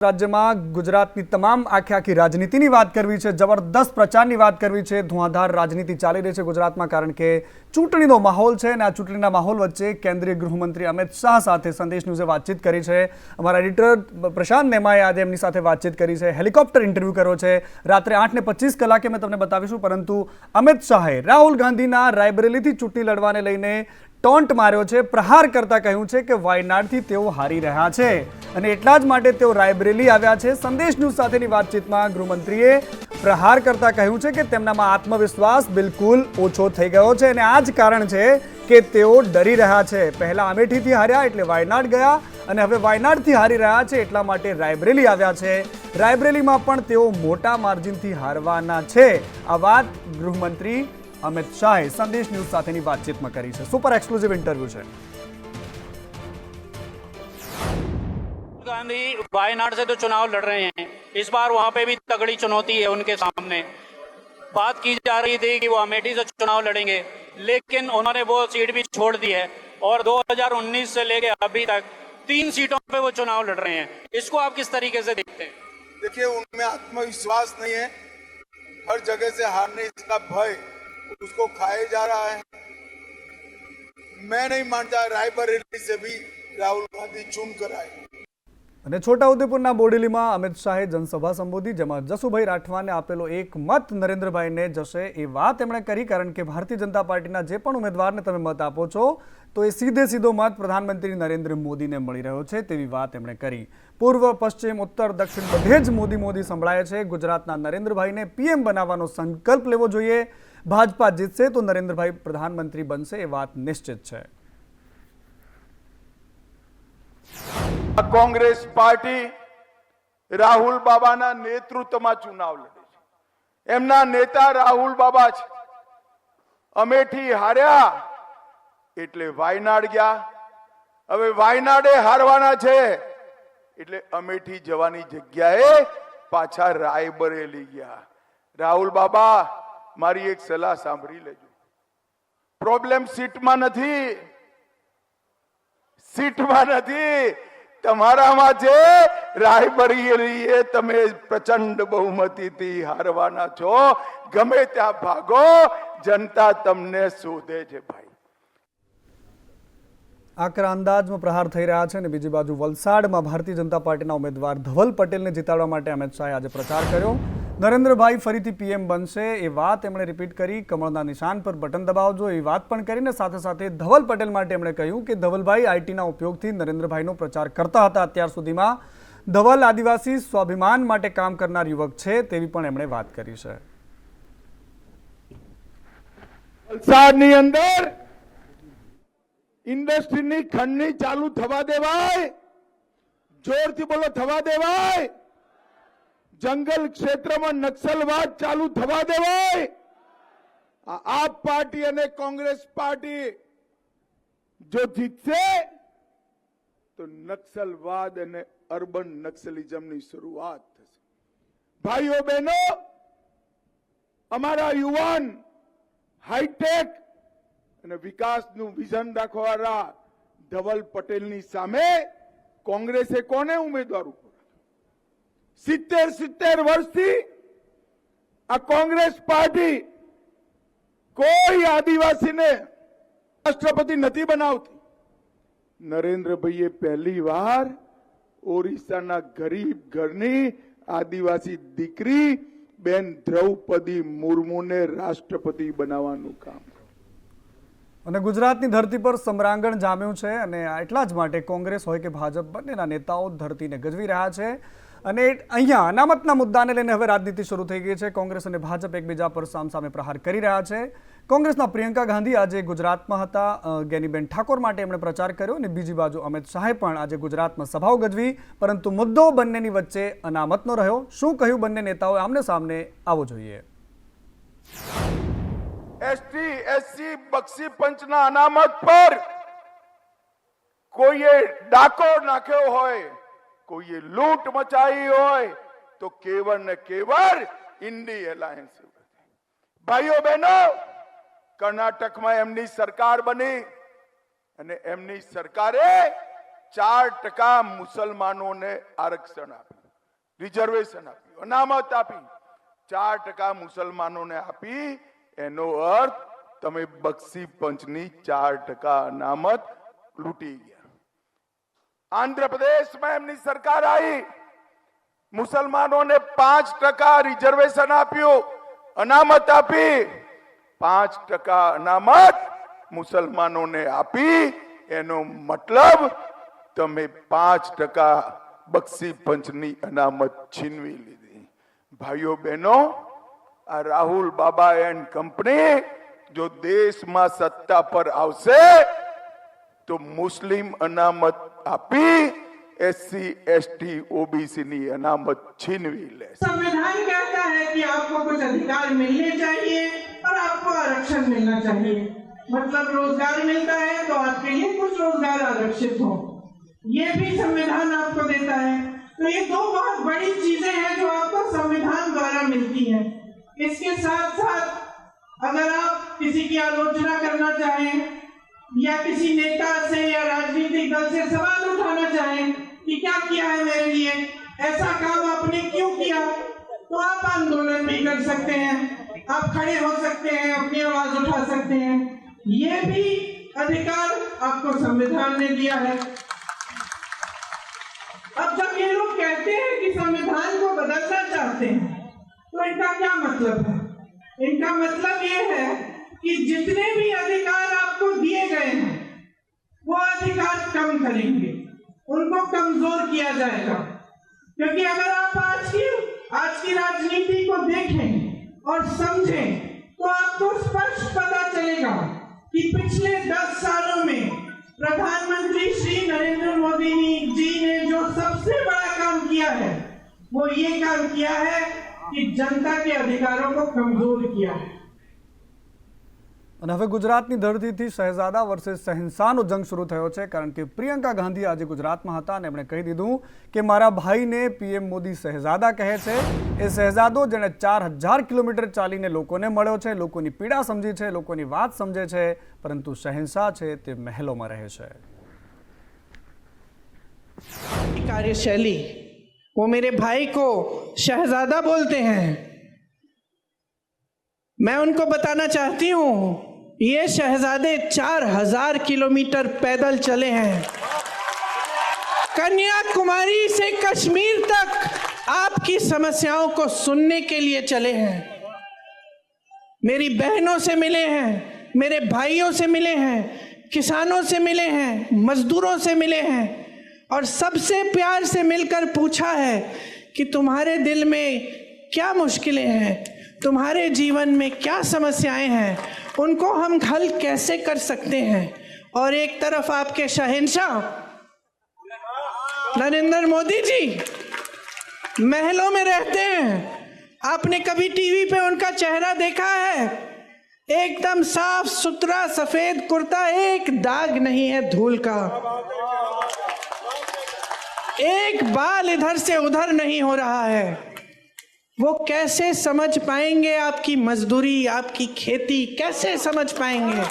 રાજ્યમાં ગુજરાતની તમામ આખી રાજનીતિની વાત કરવી છે, જબરદસ્ત પ્રચારની વાત કરવી છે, ધુઆંધાર રાજનીતિ ચાલી રહી છે ગુજરાતમાં, કારણ કે ચૂંટણીનો માહોલ છે અને આ ચૂંટણીના માહોલ વચ્ચે કેન્દ્રીય ગૃહમંત્રી અમિત શાહ સાથે સંદેશ ન્યૂઝે વાતચીત કરી છે। અમારા એડિટર પ્રશાંત નેમાએ આજે એમની સાથે વાતચીત કરી છે, હેલિકોપ્ટર ઇન્ટરવ્યૂ કર્યો છે। રાત્રે 8:25 કલાકે મેં તમને બતાવીશું, પરંતુ અમિત શાહે રાહુલ ગાંધીના રાયબરેલીથી ચૂંટણી લડવાને લઈને ટોન્ટ માર્યો છે, પ્રહાર કરતા કહ્યું છે કે વાયનાડથી તેઓ હારી રહ્યા છે અને એટલા જ માટે તેઓ રાયબરેલી આવ્યા છે। સંદેશ ન્યૂઝ સાથેની વાતચીતમાં ગૃહમંત્રીએ પ્રહાર કરતા કહ્યું છે કે તેમનામાં આત્મવિશ્વાસ બિલકુલ ઓછો થઈ ગયો છે અને આ જ કારણ છે કે તેઓ ડરી રહ્યા છે। પહેલા અમેઠીથી હાર્યા એટલે વાયનાડ ગયા અને હવે વાયનાડથી હારી રહ્યા છે એટલા માટે રાયબરેલી આવ્યા છે। રાયબરેલીમાં પણ તેઓ મોટા માર્જિનથી હારવાના છે। આ વાત ગૃહમંત્રી अमित शाह संदेश न्यूज साथेनी बातचीत में करी है। सुपर एक्सक्लूसिव इंटरव्यू है। गांधी वायनाड से तो चुनाव लड़ रहे हैं, इस बार वहां पे भी तगड़ी चुनौती है उनके सामने। बात की जा रही थी कि वो अमेठी से चुनाव लड़ेंगे, लेकिन उन्होंने वो सीट भी छोड़ दी है और 2019 से लेके अभी तक 3 सीटों पे वो चुनाव लड़ रहे हैं। इसको आप किस तरीके से देखते हैं? देखिए, उनमें आत्मविश्वास नहीं है, हर जगह से हारने इसका भय उसको खाए जा रहा है। मैं नहीं मानता रायबरेली से भी राहुल गांधी चुन कर आए। અને છોટાઉદેપુરના બોડેલીમાં અમિત શાહે જનસભા સંબોધી, જેમાં જસુભાઈ રાઠવાને આપેલો એક મત નરેન્દ્રભાઈને જશે એ વાત એમણે કરી, કારણ કે ભારતીય જનતા પાર્ટીના જે પણ ઉમેદવારને તમે મત આપો છો તો એ સીધો મત પ્રધાનમંત્રી નરેન્દ્ર મોદીને મળી રહ્યો છે તેવી વાત એમણે કરી। પૂર્વ પશ્ચિમ ઉત્તર દક્ષિણ બધે જ મોદી સંભળાય છે। ગુજરાતના નરેન્દ્રભાઈને પીએમ બનાવવાનો સંકલ્પ લેવો જોઈએ। ભાજપા જીતશે તો નરેન્દ્રભાઈ પ્રધાનમંત્રી બનશે એ વાત નિશ્ચિત છે। कांग्रेस पार्टी राहुल बाबाना नेतृत्वમાં चुनाव लड़े છે। એમના નેતા રાહુલ બાબા છે। અમેઠી હાર્યા એટલે વાયનાડ ગયા, હવે વાયનાડે હારવાના છે એટલે અમેઠી જવાની જગ્યાએ પાછા રાયબરેલી ગયા। રાહુલ બાબા, મારી એક સલાહ સાંભળી લેજો। પ્રોબ્લેમ સીટમાં નથી, તમારામાં છે। રાયબરેલીએ તમે પ્રચંડ બહુમતીથી હારવાના છો। ગમે ત્યાં ભાગો, જનતા તમને શોધે છે ભાઈ। આકરા અંદાજમાં પ્રહાર થઈ રહ્યા છે અને બીજી બાજુ વલસાડમાં ભારતીય જનતા પાર્ટીના ઉમેદવાર ધવલ પટેલને જીતાડવા માટે અમિત શાહે આજે પ્રચાર કર્યો। નરેન્દ્રભાઈ ફરીથી પીએમ બનશે એ વાત એમણે રિપીટ કરી। કમળના નિશાન પર બટન દબાવજો એ વાત પણ કરીને સાથે સાથે ધવલ પટેલ માટે એમણે કહ્યું કે ધવલભાઈ આઈટીના ઉપયોગથી નરેન્દ્રભાઈનો પ્રચાર કરતા હતા। અત્યાર સુધીમાં ધવલ આદિવાસી સ્વાભિમાન માટે કામ કરનાર યુવક છે તેવી પણ એમણે વાત કરી છે। વલસાડની અંદર ઇન્ડસ્ટ્રીની ખંડની ચાલુ થવા દેવાય, જોરથી બોલો, થવા દેવાય। जंगल क्षेत्र में नक्सलवाद चालू थवा देवाय। आप पार्टी और कांग्रेस पार्टी जो जीतसे तो नक्सलवाद और अर्बन नक्सलिज्म की शुरुआत थशे। भाईओ बहनों, अमारा युवान हाईटेक और विकास नु विजन राखवाळा धवल पटेल नी सामे कांग्रेसे कोने उम्मीदवार 70 વર્ષથી આ કોંગ્રેસ પાર્ટી કોઈ આદિવાસીને રાષ્ટ્રપતિ નથી બનાવતી। નરેન્દ્રભાઈએ પહેલી વાર ઓરિસ્સાના ગરીબ ઘરની આદિવાસી દીકરી બેન દ્રૌપદી મુર્મુને રાષ્ટ્રપતિ બનાવવાનું કામ કર્યું। અને ગુજરાતની ધરતી પર સમરાંગણ જામ્યું છે અને એટલા જ માટે કોંગ્રેસ હોય કે ભાજપ બંનેના નેતાઓ ધરતીને ગજવી રહ્યા છે અને અહીંયા અનામતના મુદ્દાને લઈને હવે રાજનીતિ શરૂ થઈ ગઈ છે। કોંગ્રેસ અને ભાજપ એકબીજા પર સામસામે પ્રહાર કરી રહ્યા છે। કોંગ્રેસના પ્રિયંકા ગાંધી આજે ગુજરાતમાં હતા, જ્ઞાનીબેન ઠાકોર માટે એમણે પ્રચાર કર્યો અને બીજી બાજુ અમિત શાહે પણ આજે ગુજરાતમાં સભાઓ ગજવી, પરંતુ મુદ્દો બંનેની વચ્ચે અનામતનો રહ્યો। શું કહ્યું બંને નેતાઓએ આમને સામને, આવો જોઈએ। एसटी एससी बक्षी पंचना अनामत पर कोई डाको नाख्यो होय, कोई लूट मचाई होय तो केवल ने केवल इंडी एलायंस। भाईओ बहनों, कर्नाटक में एमनी सरकार बनी અને એમની સરકારે 4% મુસલમાનોને આરક્ષણ આપ્યું। રિઝર્વેશન આપ્યું, અનામત આપી, 4% મુસલમાનોને આપી, એનો અર્થ તમે બક્ષી પંચની 4% અનામત લૂંટી ગયા. આંધ્રપ્રદેશમાં એમની સરકાર આવી, મુસલમાનોને 5% રિઝર્વેશન આપ્યું, અનામત આપી, 5% અનામત મુસલમાનોને આપી, એનો મતલબ તમે 5% બક્ષી પંચની અનામત છીનવી લીધી. ભાઈઓ બહેનો, આ રાહુલ બાબા એન્ડ કંપની જો દેશમાં સત્તા પર આવશે તો મુસ્લિમ અનામત આપી SC ST OBC ની અનામત છીનવી લે. संविधान कहता है कि आपको कुछ अधिकार मिलने चाहिए और आपको आरक्षण मिलना चाहिए. मतलब रोजगार मिलता है तो आपके लिए कुछ रोजगार आरक्षित हो, ये भी संविधान आपको देता है. तो ये दो बहुत बड़ी चीजें हैं जो आपको संविधान द्वारा मिलती हैं. इसके साथ साथ अगर आप किसी की आलोचना करना चाहें या किसी नेता से या राजनीतिक दल से सवाल उठाना चाहें कि क्या किया है मेरे लिए, ऐसा काम आपने क्यों किया, तो आप आंदोलन भी कर सकते हैं, आप खड़े हो सकते हैं, अपनी आवाज उठा सकते हैं. ये भी अधिकार आपको संविधान ने दिया है. अब जब ये लोग कहते हैं कि संविधान को बदलना चाहते हैं तो इनका क्या मतलब है? इनका मतलब ये है कि जितने भी अधिकार आपको दिए गए हैं वो अधिकार कम करेंगे, उनको कमजोर किया जाएगा. क्योंकि अगर आप आज की राजनीति को देखें और समझें तो आपको स्पष्ट पता चलेगा कि पिछले 10 सालों में प्रधानमंत्री श्री नरेंद्र मोदी जी ने जो सबसे बड़ा काम किया है वो ये काम किया है कि जनता के अधिकारों को कमजोर किया है. અને હવે ગુજરાતની ધરતીથી શહેજાદા વર્સેસ શહેનશાહનો જંગ શરૂ થયો છે, કારણ કે પ્રિયંકા ગાંધી આજે ગુજરાતમાં હતા અને એમણે કહી દીધું કે મારા ભાઈને PM મોદી શહેજાદા કહે છે. એ શહેજાદો જેણે 4000 કિલોમીટર ચાલીને લોકોને મળ્યો છે, લોકોની પીડા સમજી છે, લોકોની વાત સમજે છે, પરંતુ શહેનશાહ છે તે મહેલોમાં રહે છે. कार्यशैली वो मेरे भाई को शहजादा बोलते हैं. मैं उनको बताना चाहती हूं ये शहजादे 4000 किलोमीटर पैदल चले हैं. कन्याकुमारी से कश्मीर तक आपकी समस्याओं को सुनने के लिए चले हैं. मेरी बहनों से मिले हैं, मेरे भाइयों से मिले हैं, किसानों से मिले हैं, मजदूरों से मिले हैं और सबसे प्यार से मिलकर पूछा है कि तुम्हारे दिल में क्या मुश्किलें हैं, तुम्हारे जीवन में क्या समस्याएं हैं, उनको हम हल कैसे कर सकते हैं. और एक तरफ आपके शहंशाह नरेंद्र मोदी जी महलों में रहते हैं. आपने कभी टीवी पे उनका चेहरा देखा है? एकदम साफ सुथरा सफेद कुर्ता, एक दाग नहीं है धूल का, एक बाल इधर से उधर नहीं हो रहा है. वो कैसे समझ पाएंगे आपकी मजदूरी, आपकी खेती कैसे समझ पाएंगे?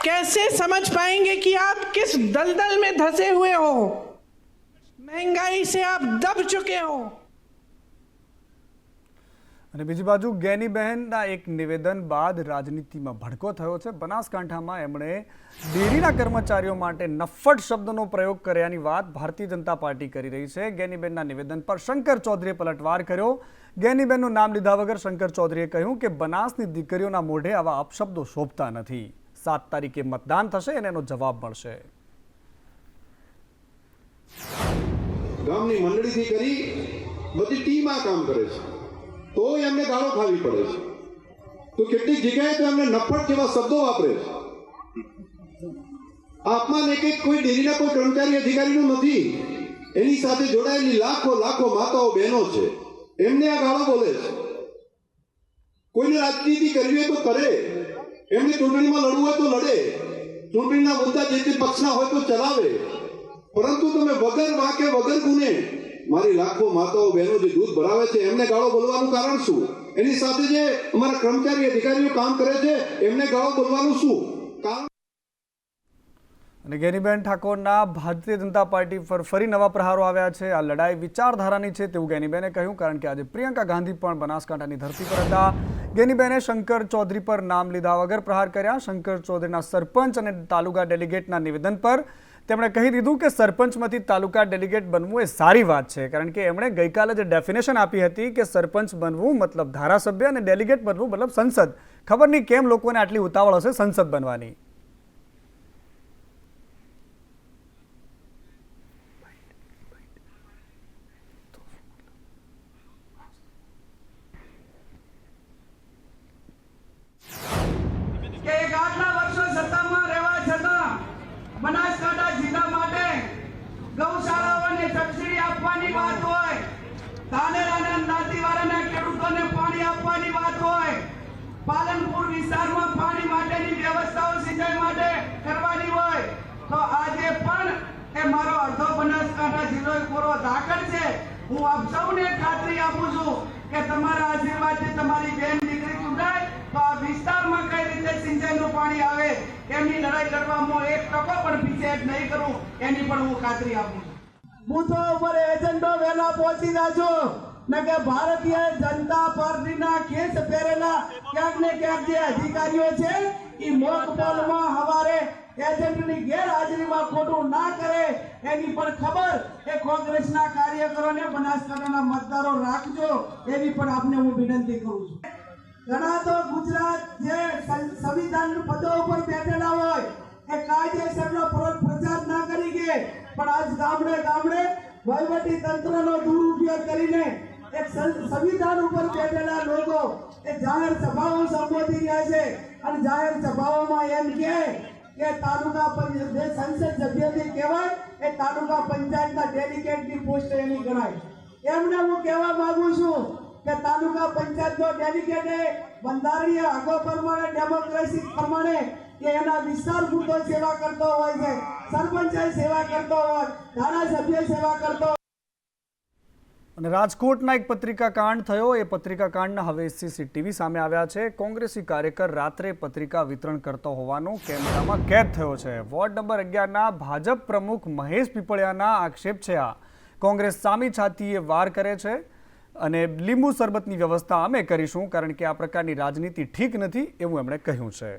कैसे समझ पाएंगे कि आप किस दलदल में धंसे हुए हो, महंगाई से आप दब चुके हो. અને બીજી બાજુ જ્ઞાનીબહેનના એક નિવેદન બાદ રાજનીતિમાં ભડકો થયો છે. બનાસકાંઠામાં એમણે ડેરીના કર્મચારીઓ માટે નફ્ફટ શબ્દનો પ્રયોગ કર્યાની વાત ભારતીય જનતા પાર્ટી કરી રહી છે. જ્ઞાનીબહેનના નિવેદન પર શંકર ચૌધરીએ પલટવાર કર્યો. જ્ઞાનીબહેનનું નામ લીધા વગર શંકર ચૌધરીએ કહ્યું કે બનાસની દીકરીઓના મોઢે આવા અપશબ્દો શોભતા નથી. 7 તારીખે મતદાન થશે અને એનો જવાબ મળશે. ગામની મંડળીથી કરી બધી ટીમ આ કામ કરે છે તો એમને ગાળો ખાવી પડે છે. તો કેટલીક જગ્યાએ તો એમને નફ્ફટ જેવા શબ્દો વાપરે છે. આ અપમાન એક કોઈ ડેરીના કોઈ કર્મચારી અધિકારીનું નથી, એની સાથે જોડાયેલી લાખો લાખો માતાઓ બહેનો છે, એમને આ ગાળો બોલે છે. કોઈને રાજનીતિ કરવી હોય તો કરે, એમને ચૂંટણીમાં લડવું હોય તો લડે, ચૂંટણીના મુદ્દા જે તે પક્ષના હોય તો ચલાવે, પરંતુ તમે વગર વાંકે વગર ગુને મારી લાખો માતાઓ બહેનો જે દૂધ ભરાવે છે એમને ગાળો બોલવાનું કારણ શું? એની સાથે જે અમારા કર્મચારી અધિકારીઓ કામ કરે છે એમને ગાળો બોલવાનું શું કારણ? અને ગેનીબેન ઠાકોરના ભારતીય જનતા પાર્ટી પર ફરી નવા પ્રહારો આવ્યા છે। આ લડાઈ વિચારધારાની છે તેવું ગેનીબેને કહ્યું, કારણ કે આજે પ્રિયંકા ગાંધી પણ બનાસકાંઠાની ધરતી પર હતા। ગેનીબેને શંકર ચૌધરી પર નામ લીધા વગર પ્રહાર કર્યા। શંકર ચૌધરીના સરપંચ અને તાલુકા ડેલિગેટના નિવેદન પર તેમણે કહી દીધું કે સરપંચમાંથી તાલુકા ડેલિગેટ બનવું એ સારી વાત છે, કારણ કે એમણે ગઈકાલે જે ડેફિનેશન આપી હતી કે સરપંચ બનવું મતલબ ધારાસભ્ય અને ડેલિગેટ બનવું મતલબ સંસદ, ખબર નહીં કેમ લોકોને આટલી ઉતાવળ હશે સંસદ બનવાની। કે એક આટલા વર્ષો સત્તામાં રહેવા છતાં બનાસકાંઠા જિલ્લા માટે ગૌશાળાઓને સબસિડી આપવાની વાત હોય, ધાનેરાના દાંતીવાડાના ખેડૂતોને પાણી આપવાની વાત હોય, પાલનપુર વિસ્તારમાં પાણી માટેની વ્યવસ્થાઓ સિંચાઈ માટે કરવાની હોય, તો આજે પણ એ મારો અડધો બનાસકાંઠા જિલ્લો પૂરો ધાકડ છે। હું આપ સૌને ખાતરી આપું છું કે તમારા આશીર્વાદથી તમારી બેન દીકરી ચૂંટાય તો આ વિસ્તારમાં કઈ રીતે સિંચાઈનું પાણી આવે એમની લડાઈ લડવામાં 1% પણ પીછેહટ નહીં કરું, એની પણ હું ખાતરી આપું છું। બૂથો ઉપર એજન્ટો વહેલા પહોંચી જાજો, ને કે ભારતીય જનતા પાર્ટીના કેસ પહેરેલા ક્યાંક ને ક્યાંક જે અધિકારીઓ છે એ મોક પોલમાં હવારે એજન્ટની ગેરહાજરીમાં ખોટું ના કરે એની પણ ખબર એ કોંગ્રેસના કાર્યકરોને બનાસકાંઠાના મતદારો રાખજો, એવી પણ આપને હું વિનંતી કરું છું। ઘણા તો ગુજરાત જે સંવિધાન પદો ઉપર બેઠેલા હોય એ કાયદેસરનો પ્રચાર ના કરી કે પણ આજ ગામડે ગામડે વહીવટી તંત્રનો દુરુપયોગ કરીને એક સંવિધાન ઉપર બેઠેલા લોકો એ જાહેર સભાઓ સંબોધી રહ્યા છે અને જાહેર સભાઓમાં એમ કે તાલુકા જે સંસદ સભ્યથી કહેવાય એ તાલુકા પંચાયતના ડેલિગેટની પોસ્ટ એની ગણાય। એમને હું કહેવા માંગુ છું કે તાલુકા પંચાયતનો ડેલિગેટ એ બંધારણીય હકો પ્રમાણે ડેમોક્રેસી પ્રમાણે કે એના વિસ્તાર પૂરતો સેવા કરતો હોય છે, સરપંચ સેવા કરતો હોય, ધારાસભ્ય સેવા કરતો। અને રાજકોટના એક પત્રિકા કાંડ થયો, એ પત્રિકા કાંડના હવે સીસીટીવી સામે આવ્યા છે। કોંગ્રેસી કાર્યકર રાત્રે પત્રિકા વિતરણ કરતો હોવાનો કેમેરામાં કેદ થયો છે। વોર્ડ નંબર 11ના ભાજપ પ્રમુખ મહેશ પીપળિયાના આક્ષેપ છે। આ કોંગ્રેસ સામી છાતીએ વાર કરે છે અને લીંબુ શરબતની વ્યવસ્થા અમે કરીશું, કારણ કે આ પ્રકારની રાજનીતિ ઠીક નથી એવું એમણે કહ્યું છે।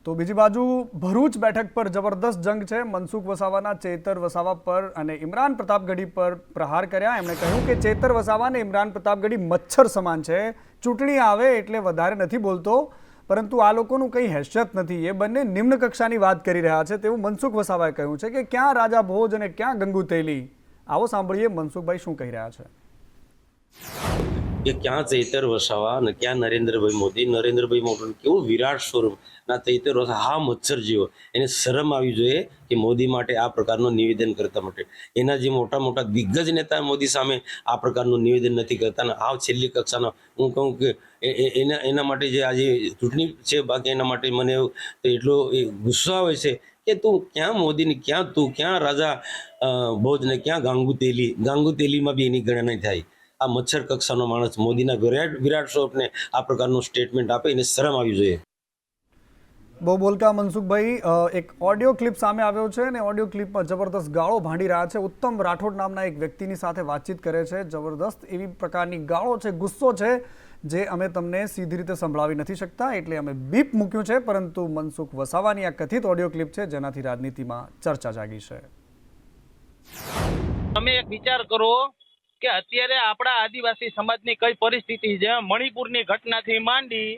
તો બીજી બાજુ ભરૂચ બેઠક પર જબરદસ્ત જંગ છે। મનસુખ વસાવાના ચેતર વસાવા પર અને ઇમરાન પ્રતાપગઢી પર પ્રહાર કર્યા। એમણે કહ્યું કે ચેતર વસાવા અને ઇમરાન પ્રતાપગઢી મચ્છર સમાન છે, ચૂંટણી આવે એટલે વધારે નથી બોલતો, પરંતુ આ લોકોનું કંઈ હેસિયત નથી, એ બંને નિમ્ન કક્ષાની વાત કરી રહ્યા છે તેવું મનસુખ વસાવાએ કહ્યું છે કે ક્યાં રાજા ભોજ અને ક્યાં ગંગુ તેલી। આવો સાંભળીએ મનસુખભાઈ શું કહી રહ્યા છે। કે ક્યાં ચૈતર વસાવા અને ક્યાં નરેન્દ્રભાઈ મોદી। નરેન્દ્રભાઈ મોદી કેવું વિરાટ સ્વરૂપ ના ચૈતર વસાવા હા મચ્છર જેવો, એને શરમ આવી જોઈએ કે મોદી માટે આ પ્રકારનું નિવેદન કરતા માટે। એના જે મોટા મોટા દિગ્ગજ નેતા મોદી સામે આ પ્રકારનું નિવેદન નથી કરતા અને આ છેલ્લી કક્ષાના હું કહું કે એના માટે જે આજે ચૂંટણી છે, બાકી એના માટે મને એટલો ગુસ્સો આવે છે કે તું ક્યાં મોદીને ક્યાં તું ક્યાં રાજા ભોજ ને ક્યાં ગાંગુ તેલીમાં બી એની ગણના થાય। આ મચ્છર કક્ષાનો માણસ મોદીના વિરાટ સ્વરૂપને આ પ્રકારનું સ્ટેટમેન્ટ આપે, એને શરમ આવી જોઈએ। બહુ બોલકા મનસુખભાઈ, એક ઓડિયો ક્લિપ સામે આવ્યો છે અને ઓડિયો ક્લિપમાં જબરદસ્ત ગાળો ભાંડી રહ્યા છે। ઉત્તમ રાઠોડ નામના એક વ્યક્તિની સાથે વાતચીત કરે છે, જબરદસ્ત એવી પ્રકારની ગાળો છે, ગુસ્સો છે, જે અમે તમને સીધી રીતે સંભળાવી નથી શકતા, એટલે અમે બીપ મૂક્યું છે। પરંતુ મનસુખ વસાવાની આ કથિત ઓડિયો ક્લિપ છે જેનાથી રાજનીતિમાં ચર્ચા જાગી છે। તમે એક વિચાર કરો કે અત્યારે આપણા આદિવાસી સમાજની કઈ પરિસ્થિતિ છે। મણિપુરની ઘટનાથી માંડી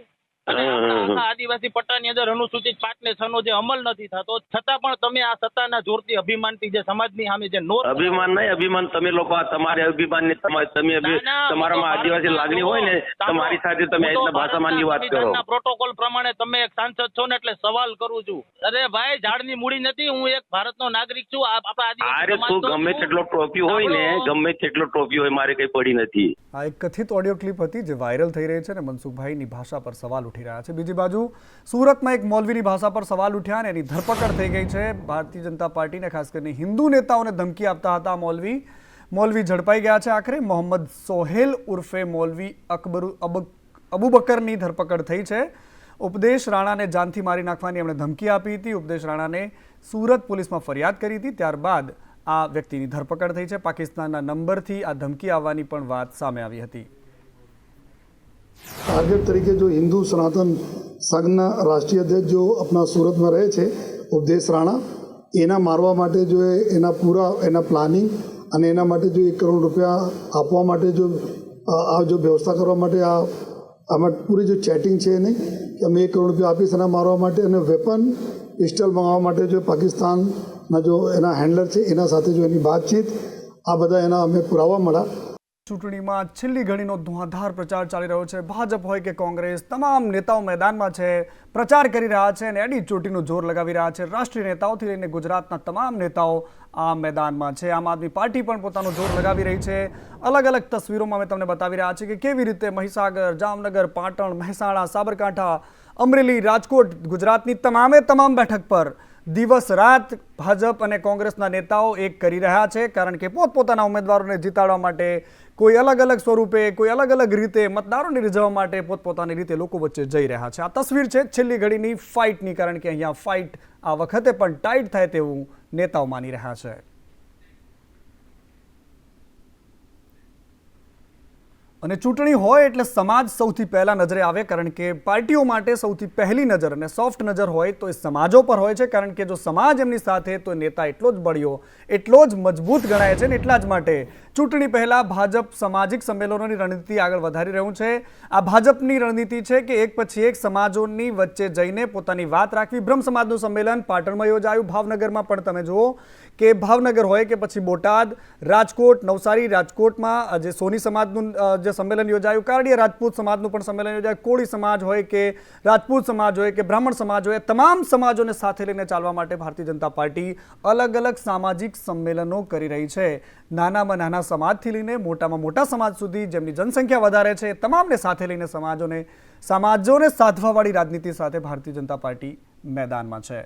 અને આપણા આદિવાસી પટ્ટાની અંદર અનુસૂચિત 5 ને 6 નો જે અમલ નથી થતો, છતાં પણ તમે આ સત્તાના જોરથી અભિમાનથી જે સમાજની સામે જે નોટ અભિમાન નહીં, અભિમાન તમે લોકો તમારે અભિમાનની તમે તમારામાં આદિવાસી લાગણી હોય ને તમારી સાથે તમે એટલા ભાષામાંની વાત કરો। પ્રોટોકોલ પ્રમાણે તમે એક સાંસદ છો ને એટલે સવાલ કરું છું। અરે ભાઈ, ઝાડની મૂડી નથી, હું એક ભારતનો નાગરિક છું। આપણા આદિવાસી તું ગમે તેટલો ટ્રોફી હોય ને, ગમે તેટલો ટ્રોફી હોય, મારે કઈ પડી નથી। આ એક કથિત ઓડિયો ક્લિપ હતી જે વાયરલ થઈ રહી છે અને મનસુખભાઈની ભાષા પર સવાલ ઉઠી રહ્યા છે। બીજી બાજુ સુરતમાં એક મૌલવીની ભાષા પર સવાલ ઉઠ્યા અને એની ધરપકડ થઈ ગઈ છે। ભારતીય જનતા પાર્ટીને ખાસ કરીને હિન્દુ નેતાઓને ધમકી આપતા હતા મૌલવી। મૌલવી ઝડપાઈ ગયા છે. આખરે મોહમ્મદ સોહેલ ઉર્ફે મૌલવી અબુબકરની ધરપકડ થઈ છે. ઉપદેશ રાણાને જાનથી મારી નાખવાની એમણે ધમકી આપી હતી. ઉપદેશ રાણાને સુરત પોલીસમાં ફરિયાદ કરી હતી. ત્યારબાદ આ વ્યક્તિની ધરપકડ થઈ છે. પાકિસ્તાનના નંબરથી આ ધમકી આવવાની પણ વાત સામે આવી હતી. टारगेट तरीके जो हिंदू सनातन संघना राष्ट्रीय अध्यक्ष जो अपना सूरत में रहे थे उपदेश राणा एना मारवा माटे जो है एना पूरा एना प्लानिंग અને એના માટે જો 1 કરોડ રૂપિયા આપવા માટે જો આ જો વ્યવસ્થા કરવા માટે આમાં પૂરી જો ચેટિંગ છે એની કે અમે 1 કરોડ રૂપિયા આપીશ એના મારવા માટે અને વેપન પિસ્ટલ મંગાવવા માટે જો પાકિસ્તાનના જો એના હેન્ડલર છે એના સાથે જો એની વાતચીત આ બધા એના અમે પુરાવા મળ્યા. ચૂંટણીમાં છેલ્લી ઘડીનો ધુઆધાર પ્રચાર ચાલી રહ્યો છે. ભાજપ હોય કે કોંગ્રેસ, તમામ નેતાઓ મેદાનમાં છે, પ્રચાર કરી રહ્યા છે અને એડી ચોટીનું જોર લગાવી રહ્યા છે. રાષ્ટ્રીય નેતાઓથી લઈને ગુજરાતના તમામ નેતાઓ આ મેદાનમાં છે. આમ આદમી પાર્ટી પણ પોતાનું જોર લગાવી રહી છે. અલગ અલગ તસવીરોમાં અમે તમને બતાવી રહ્યા છીએ કે કેવી રીતે મહીસાગર, જામનગર, પાટણ, મહેસાણા, સાબરકાંઠા, અમરેલી, રાજકોટ, ગુજરાતની તમામ બેઠક પર દિવસ રાત ભાજપ અને કોંગ્રેસના નેતાઓ એક કરી રહ્યા છે. કારણ કે પોતપોતાના ઉમેદવારોને જીતાડવા માટે કોઈ અલગ અલગ સ્વરૂપે, કોઈ અલગ અલગ રીતે મતદારોને રીઝવવા માટે પોતપોતાની રીતે લોકો વચ્ચે જઈ રહ્યા છે. આ તસવીર છે છેલ્લી ઘડીની ફાઇટની. કારણ કે અહીંયા ફાઇટ આ વખતે પણ ટાઈટ થાય તેવું નેતાઓ માની રહ્યા છે. અને ચૂંટણી હોય એટલે સમાજ સૌથી પહેલા નજરે આવે. કારણ કે પાર્ટીઓ માટે સૌથી પહેલી નજર અને સોફ્ટ નજર હોય તો એ સમાજો પર હોય છે. કારણ કે જો સમાજ એમની સાથે તો નેતા એટલો જ બળ્યો, એટલો જ મજબૂત ગણાય છે. ને એટલા જ માટે ચૂંટણી પહેલા ભાજપ સામાજિક સંમેલનોની રણનીતિ આગળ વધારી રહ્યું છે. આ ભાજપની રણનીતિ છે કે એક પછી એક સમાજોની વચ્ચે જઈને પોતાની વાત રાખવી. બ્રહ્મ સમાજનું સંમેલન પાટણમાં યોજાયું. ભાવનગરમાં પણ તમે જુઓ કે ભાવનગર હોય કે પછી બોટાદ, રાજકોટ, નવસારી, રાજકોટમાં જે સોની સમાજનું જે સંમેલન યોજાયું, કારડીયા રાજપૂત સમાજનું પણ સંમેલન યોજાયું. કોળી સમાજ હોય કે રાજપૂત સમાજ હોય કે બ્રાહ્મણ સમાજ હોય, તમામ સમાજોને સાથે લઈને ચાલવા માટે ભારતીય જનતા પાર્ટી અલગ અલગ સામાજિક સંમેલનો કરી રહી છે. નાનામાં નાના સમાજથી લઈને મોટામાં મોટા સમાજ સુધી જેમની જનસંખ્યા વધારે છે તમામને સાથે લઈને સમાજોને સાધવાવાળી રાજનીતિ સાથે ભારતીય જનતા પાર્ટી મેદાનમાં છે.